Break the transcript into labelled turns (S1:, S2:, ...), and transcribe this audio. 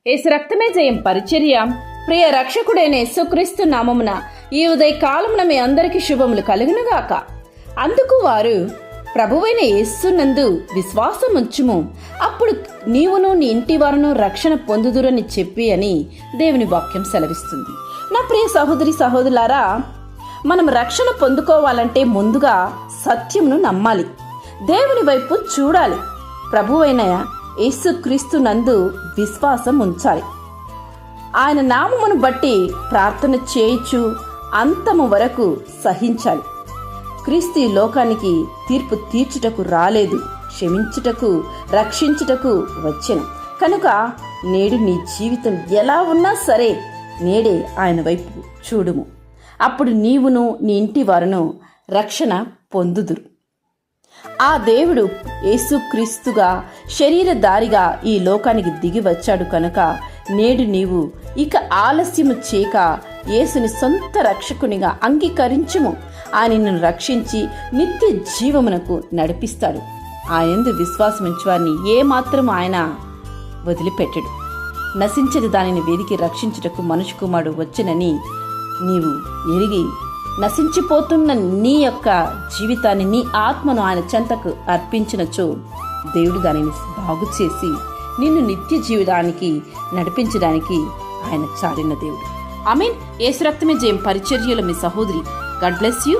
S1: యేసు రక్తమే జయం పరిచర్య. ప్రియ రక్షకుడైన యేసుక్రీస్తు నామమున ఈ ఉదయ కాలమున మీ అందరికీ శుభములు కలుగునుగాక. అందుకు వారు, ప్రభువైన యేసునందు విశ్వాసముంచుము, అప్పుడు నీవును నీ ఇంటి వారును రక్షణ పొందుదురని చెప్పి అని దేవుని వాక్యం సెలవిస్తుంది. నా ప్రియ సహోదరి సహోదరులారా, మనం రక్షణ పొందుకోవాలంటే ముందుగా సత్యమును నమ్మాలి, దేవుని వైపు చూడాలి, ప్రభువైన యేసుక్రీస్తు నందు విశ్వాసం ఉంచాలి, ఆయన నామమును బట్టి ప్రార్థన చేయించు అంతము వరకు సహించాలి. క్రీస్తు ఈ లోకానికి తీర్పు తీర్చుటకు రాలేదు, క్షమించుటకు రక్షించుటకు వచ్చెను. కనుక నేడు నీ జీవితం ఎలా ఉన్నా సరే నేడే ఆయన వైపు చూడుము, అప్పుడు నీవును నీ ఇంటి వారును రక్షణ పొందుదురు. ఆ దేవుడు యేసుక్రీస్తుగా శరీరధారిగా ఈ లోకానికి దిగి వచ్చాడు. కనుక నేడు నీవు ఇక ఆలస్యము చేయక యేసుని సొంత రక్షకునిగా అంగీకరించుము. ఆయన నిన్ను రక్షించి నిత్య జీవమునకు నడిపిస్తాడు. ఆయనందు విశ్వాసముంచు వారిని ఏమాత్రం ఆయన వదిలిపెట్టడు. నశించని దానిని వెదికి రక్షించుటకు మనుష్య కుమారుడు వచ్చెనని నీవు ఎరిగి నశించిపోతున్న నీ యొక్క జీవితాన్ని, నీ ఆత్మను ఆయన చెంతకు అర్పించినచో దేవుడు దానిని బాగు చేసి నిన్ను నిత్య జీవితానికి నడిపించడానికి ఆయన చాలిన దేవుడు. ఆమేన్. యేసు రక్తమే జయం పరిచర్యలో మీ సహోదరి. God bless you.